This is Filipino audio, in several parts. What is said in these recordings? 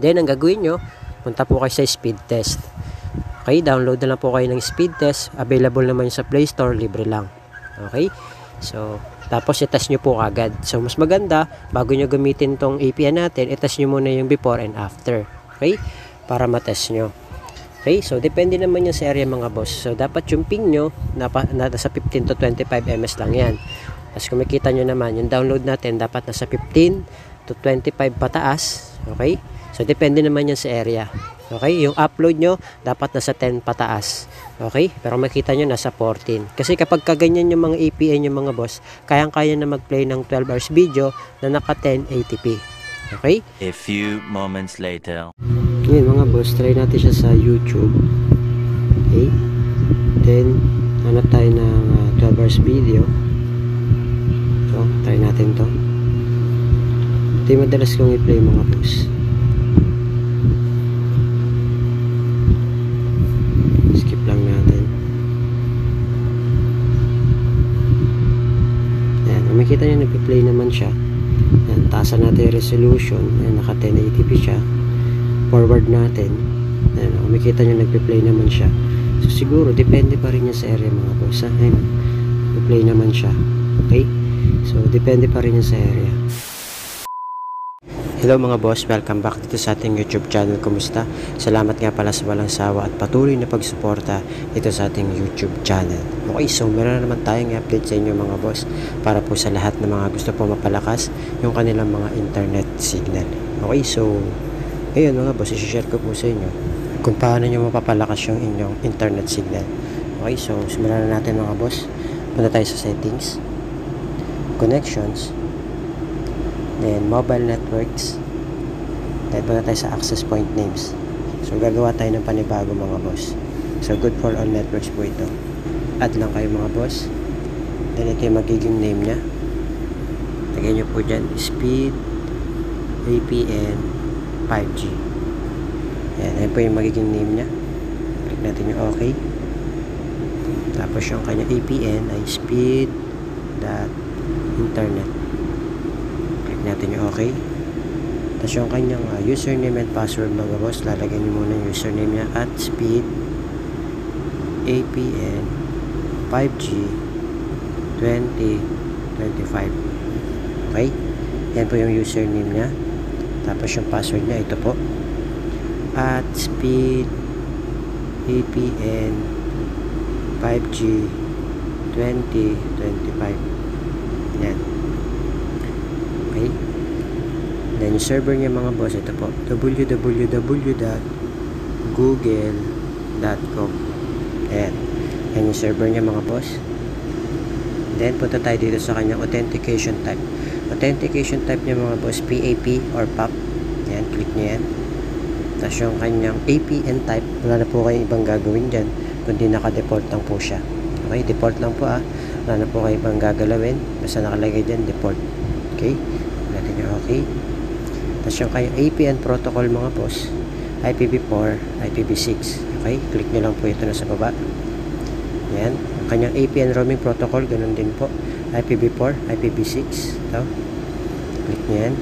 Then, ang gagawin nyo, punta po kayo sa speed test. Okay, download na lang po kayo ng speed test. Available naman sa Play Store, libre lang. Okay, so, tapos itest nyo po agad. So, mas maganda, bago nyo gamitin tong APN natin, itest nyo muna yung before and after. Okay, para matest nyo. Okay, so depende naman yung sa area mga boss. So, dapat yung ping nyo, nasa 15 to 25 ms lang yan. Tapos kung makita nyo naman, yung download natin, dapat nasa 15 to 25 pataas. Okay, so depende naman yan sa area. Okay, yung upload nyo, dapat nasa 10 pataas. Okay, pero makita nyo nasa 14. Kasi kapag kaganyan yung mga APN yung mga boss, kayang-kaya na mag-play ng 12 hours video na naka 1080p. Okay? A few moments later. Ngayon mga boss, try natin siya sa YouTube. Okay? Then, hanap tayo ng 12 hours video. So, try natin to. Ito yung madalas kong i-play mga boss. Skip lang natin. Ayan, kung makita nyo nag-play naman siya. Ayan, taasan natin yung resolution. Ayan, naka 1080p siya. Forward natin. Ayan, kung makita nyo nagpe-play naman siya. So siguro depende pa rin yan sa area mga boss. Ayan, nagpe-play naman siya. Okay, so depende pa rin yan sa area. Hello mga boss, welcome back dito sa ating YouTube channel. Kumusta? Salamat nga pala sa walang sawa at patuloy na pagsuporta dito sa ating YouTube channel. Okay, so meron naman tayong i-update sa inyo mga boss para po sa lahat ng mga gusto po mapalakas yung kanilang mga internet signal. Okay, so ayun mga boss, i-share ko po sa inyo kung paano nyo mapapalakas yung inyong internet signal. Okay, so simulan na natin mga boss. Punta tayo sa settings, connections, then mobile networks, then punta tayo sa access point names. So gagawa tayo ng panibago mga boss. So good for all networks po ito. Add lang kayo mga boss. Then ito yung magiging name nya. Lagyan nyo po dyan speed APN 5G. Yan po yung magiging name nya. Click natin yung OK. Tapos yung kanya APN ay speed.internet. Click natin yung OK. Tapos yung kanyang username and password mga boss, lalagyan nyo muna yung username nya at speed APN 5G 2025. Okay, yan po yung username nya. Tapos yung password nya, ito po, at speed APN 5G 2025. Yan. Okay, then yung server nya mga boss, ito po, www.google.com. Ayan, yan yung server nya mga boss. Then punta tayo dito sa kanyang authentication type. Authentication type niya mga boss, PAP or PAP. Yan, click niya yan. Tapos yung kanyang APN type, wala na po kayong ibang gagawin dyan, kundi naka-default lang po siya. Okay, default lang po wala na po kayong ibang gagalawin, basta nakalagay dyan, default. Okay, natin yung okay. Tapos yung kanyang APN protocol mga boss, IPv4, IPv6. Okay, click nyo lang po ito na sa baba. Yan, ang kanyang APN roaming protocol, ganun din po, IPv4, IPv6. Ito, click nyo yan.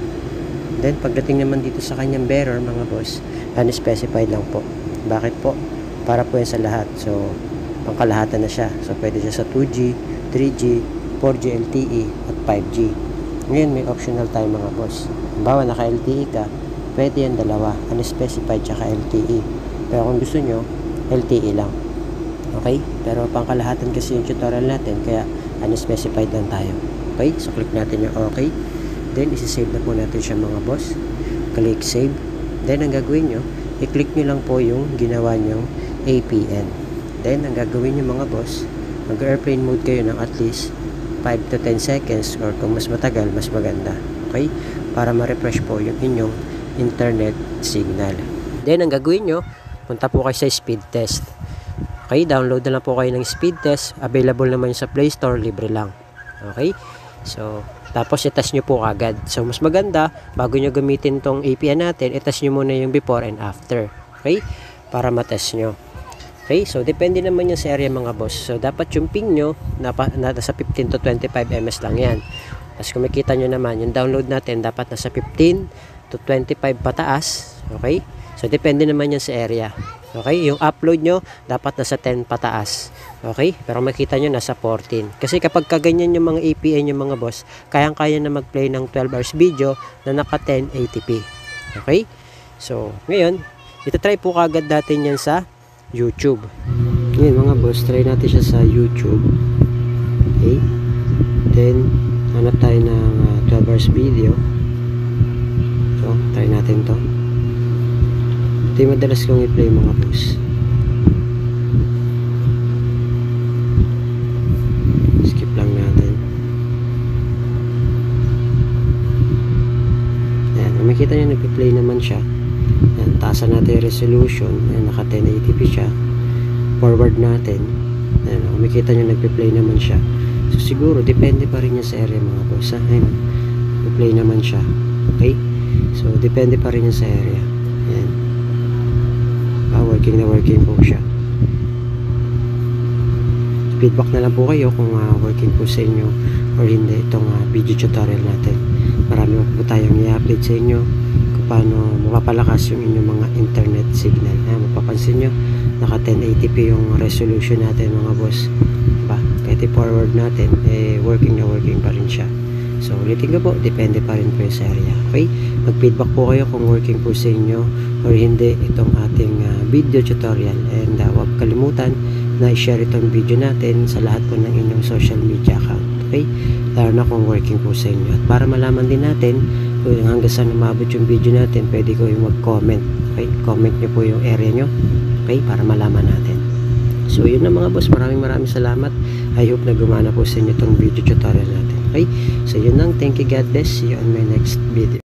Then pagdating naman dito sa kanyang bearer mga boss, unspecified lang po. Bakit po? Para po yan sa lahat. So pangkalahatan na siya. So pwede siya sa 2G, 3G, 4G LTE at 5G. Ngayon may optional tayo mga boss. Halimbawa naka LTE ka, pwede yan dalawa, unspecified tsaka LTE. Pero kung gusto nyo, LTE lang. Okay? Pero pangkalahatan kasi yung tutorial natin, kaya unspecified lang tayo. Okay? So click natin yung okay. Then isi-save na po natin siya mga boss. Click save. Then ang gagawin nyo, i-click nyo lang po yung ginawa nyong APN. Then ang gagawin nyo mga boss, mag-airplane mode kayo ng at least 5 to 10 seconds, or kung mas matagal, mas maganda. Okay? Para ma-refresh po yung inyong internet signal. Then ang gagawin nyo, punta po kayo sa speed test. Okay, download na lang po kayo ng speed test. Available naman sa Play Store, libre lang. Okay, so tapos itest nyo po agad. So mas maganda, bago nyo gamitin tong APN natin, itest nyo muna yung before and after. Okay, para matest nyo. Okay, so depende naman yung sa area mga boss. So dapat yung ping nyo nasa 15 to 25 ms lang yan. Tapos kung makita nyo naman, yung download natin dapat nasa 15 to 25 pataas. Okay? So, depende naman yan sa area. Okay? Yung upload nyo, dapat nasa 10 pataas. Okay? Pero makita nyo, nasa 14. Kasi kapag kaganyan yung mga APN yung mga boss, kayang-kaya na mag-play ng 12 hours video na naka 1080p. Okay? So, ngayon, ito-try po kagad natin yan sa YouTube. Ngayon mga boss, try natin siya sa YouTube. Okay? Then, hanap tayo ng 12 hours video. So, try natin to. Ito yung madalas kong i-play mga boss. Skip lang natin. Ayan, makikita nyo nag-play naman siya. Ayan, taasan natin yung resolution. Ayan, naka 1080p siya. Forward natin. Ayan, makikita nyo nag-play naman siya. So, siguro, depende pa rin yan sa area mga boss. Ayan, nag-play naman siya. Okay? So, depende pa rin yan sa area. Ayan. Working na working po siya. Feedback na lang po kayo kung working po sa inyo or hindi itong video tutorial natin. Marami po tayong i-update sa inyo kung paano mapapalakas yung inyong mga internet signal. Mapapansin nyo, naka 1080p yung resolution natin mga boss. Diba? Kahit i-forward natin, working na working pa rin siya. So, ulitin ko po, depende pa rin po sa area. Okay? Mag-feedback po kayo kung working po sa inyo or hindi itong ating video tutorial. And huwag kalimutan na i-share itong video natin sa lahat po ng inyong social media account. Okay? Lalo na kung working po sa inyo. At para malaman din natin kung hanggang saan umabot yung video natin, pwede ko yung mag-comment. Okay? Comment nyo po yung area nyo. Okay? Para malaman natin. So, yun na mga boss. Maraming salamat. I hope na gumana po sa inyo itong video tutorial natin. Okay? So, yun lang. Thank you. God bless. See you on my next video.